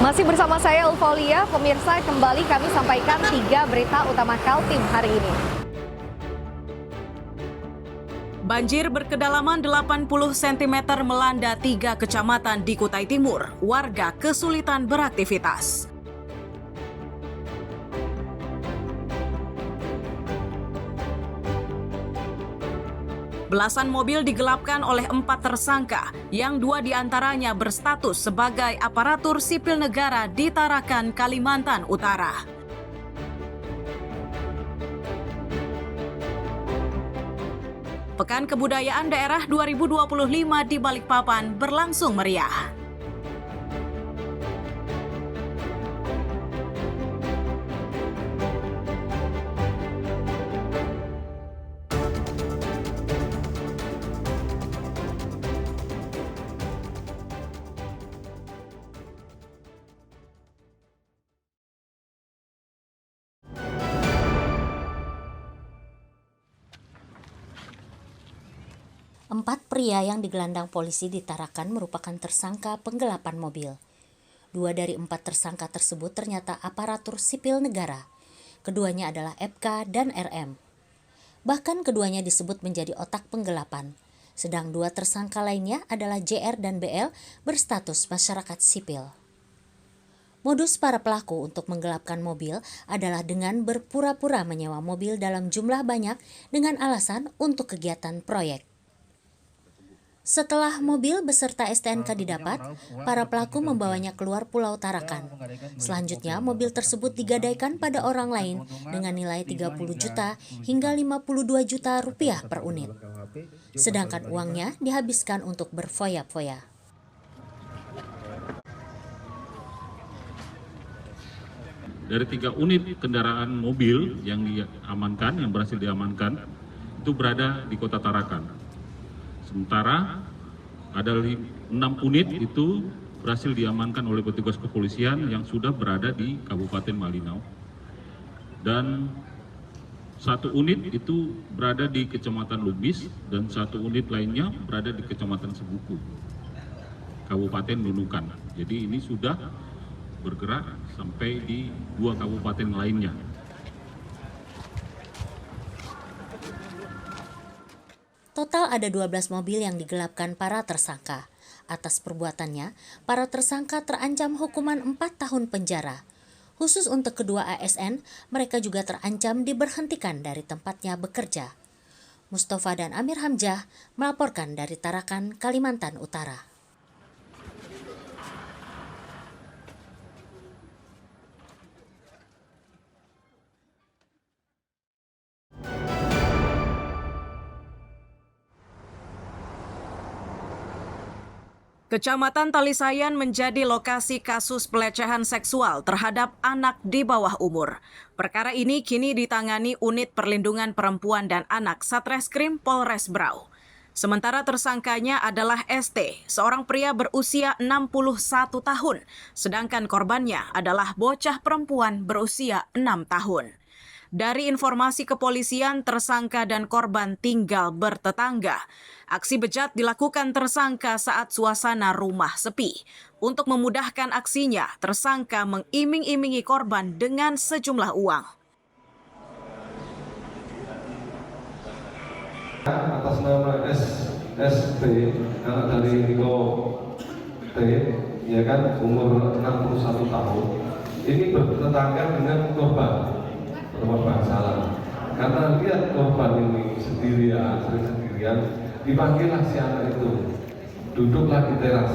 Masih bersama saya Ulfolia, pemirsa kembali kami sampaikan 3 berita utama Kaltim hari ini. Banjir berkedalaman 80 cm melanda 3 kecamatan di Kutai Timur. Warga kesulitan beraktivitas. Belasan mobil digelapkan oleh 4 tersangka, yang 2 diantaranya berstatus sebagai aparatur sipil negara di Tarakan, Kalimantan Utara. Pekan Kebudayaan Daerah 2025 di Balikpapan berlangsung meriah. Empat pria yang digelandang polisi di Tarakan merupakan tersangka penggelapan mobil. 2 dari 4 tersangka tersebut ternyata aparatur sipil negara. Keduanya adalah FK dan RM. Bahkan keduanya disebut menjadi otak penggelapan. Sedang 2 tersangka lainnya adalah JR dan BL berstatus masyarakat sipil. Modus para pelaku untuk menggelapkan mobil adalah dengan berpura-pura menyewa mobil dalam jumlah banyak dengan alasan untuk kegiatan proyek. Setelah mobil beserta STNK didapat, para pelaku membawanya keluar Pulau Tarakan. Selanjutnya, mobil tersebut digadaikan pada orang lain dengan nilai 30 juta hingga 52 juta rupiah per unit. Sedangkan uangnya dihabiskan untuk berfoya-foya. Dari 3 unit kendaraan mobil yang diamankan, yang berhasil diamankan, itu berada di Kota Tarakan. Sementara ada 6 unit itu berhasil diamankan oleh petugas kepolisian yang sudah berada di Kabupaten Malinau. Dan 1 unit itu berada di Kecamatan Lubis dan 1 unit lainnya berada di Kecamatan Sebuku, Kabupaten Nunukan. Jadi ini sudah bergerak sampai di 2 kabupaten lainnya. Total ada 12 mobil yang digelapkan para tersangka. Atas perbuatannya, para tersangka terancam hukuman 4 tahun penjara. Khusus untuk kedua ASN, mereka juga terancam diberhentikan dari tempatnya bekerja. Mustafa dan Amir Hamzah melaporkan dari Tarakan, Kalimantan Utara. Kecamatan Talisayan menjadi lokasi kasus pelecehan seksual terhadap anak di bawah umur. Perkara ini kini ditangani Unit Perlindungan Perempuan dan Anak Satreskrim Polres Berau. Sementara tersangkanya adalah ST, seorang pria berusia 61 tahun, sedangkan korbannya adalah bocah perempuan berusia 6 tahun. Dari informasi kepolisian, tersangka dan korban tinggal bertetangga. Aksi bejat dilakukan tersangka saat suasana rumah sepi. Untuk memudahkan aksinya, tersangka mengiming-imingi korban dengan sejumlah uang. Atas nama ST, anak dari Niko T, ya kan, umur 61 tahun, ini bertetangga dengan korban salah. Karena lihat korban ini sendirian, sering sendirian, dipanggillah si anak itu, duduklah di teras,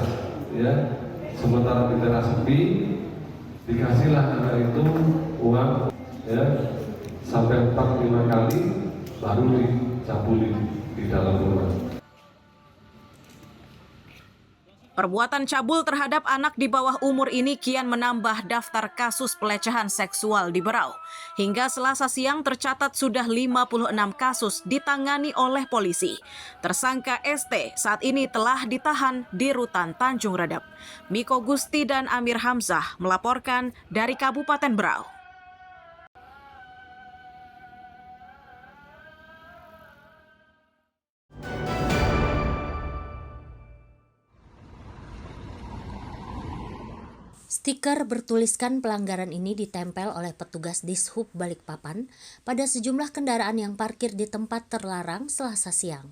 ya. Sementara di teras sepi, dikasihlah anak itu uang, ya, sampai 4-5 kali, baru dicabuli di dalam rumah. Perbuatan cabul terhadap anak di bawah umur ini kian menambah daftar kasus pelecehan seksual di Berau. Hingga Selasa siang tercatat sudah 56 kasus ditangani oleh polisi. Tersangka ST saat ini telah ditahan di Rutan Tanjung Redep. Miko Gusti dan Amir Hamzah melaporkan dari Kabupaten Berau. Stiker bertuliskan pelanggaran ini ditempel oleh petugas Dishub Balikpapan pada sejumlah kendaraan yang parkir di tempat terlarang Selasa siang.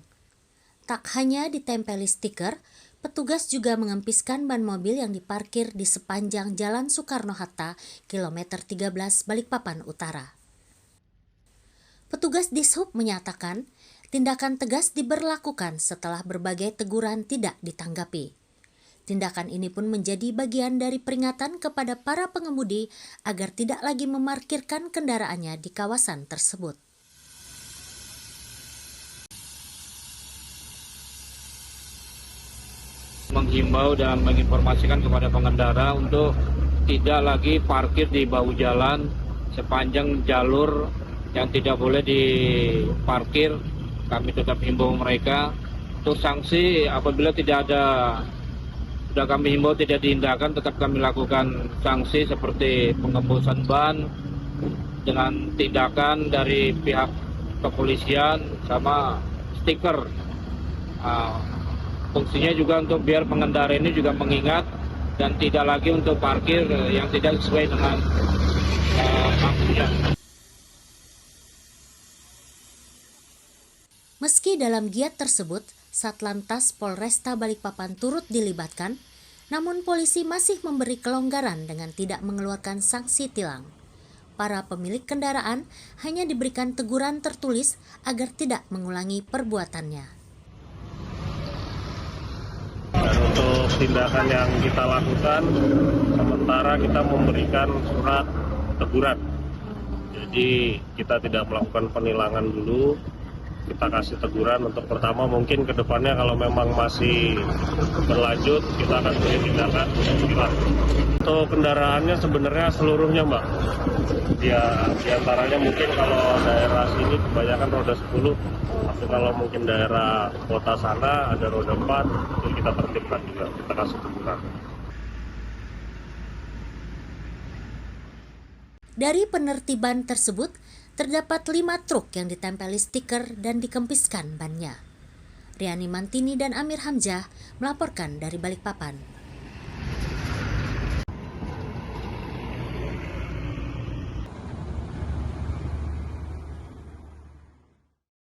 Tak hanya ditempeli stiker, petugas juga mengempiskan ban mobil yang diparkir di sepanjang Jalan Soekarno-Hatta, kilometer 13 Balikpapan Utara. Petugas Dishub menyatakan, tindakan tegas diberlakukan setelah berbagai teguran tidak ditanggapi. Tindakan ini pun menjadi bagian dari peringatan kepada para pengemudi agar tidak lagi memarkirkan kendaraannya di kawasan tersebut. Menghimbau dan menginformasikan kepada pengendara untuk tidak lagi parkir di bahu jalan sepanjang jalur yang tidak boleh diparkir. Kami tetap himbau mereka untuk sanksi apabila tidak ada. Sudah kami himbau tidak diindahkan, tetap kami lakukan sanksi seperti pengembosan ban dengan tindakan dari pihak kepolisian sama stiker. Fungsinya juga untuk biar pengendara ini juga mengingat dan tidak lagi untuk parkir yang tidak sesuai dengan waktunya. Meski dalam giat tersebut, Satlantas Polresta Balikpapan turut dilibatkan, namun polisi masih memberi kelonggaran dengan tidak mengeluarkan sanksi tilang. Para pemilik kendaraan hanya diberikan teguran tertulis agar tidak mengulangi perbuatannya. Dan untuk tindakan yang kita lakukan, sementara kita memberikan surat teguran. Jadi kita tidak melakukan penilangan dulu. Kita kasih teguran untuk pertama mungkin ke depannya kalau memang masih berlanjut kita akan beri tindakan tilang. Untuk kendaraannya sebenarnya seluruhnya Mbak. Ya diantaranya mungkin kalau daerah sini kebanyakan roda 10, tapi kalau mungkin daerah kota sana ada roda 4, itu kita tertibkan juga, kita kasih teguran. Dari penertiban tersebut, terdapat 5 truk yang ditempeli stiker dan dikempiskan bannya. Riani Mantini dan Amir Hamzah melaporkan dari Balikpapan.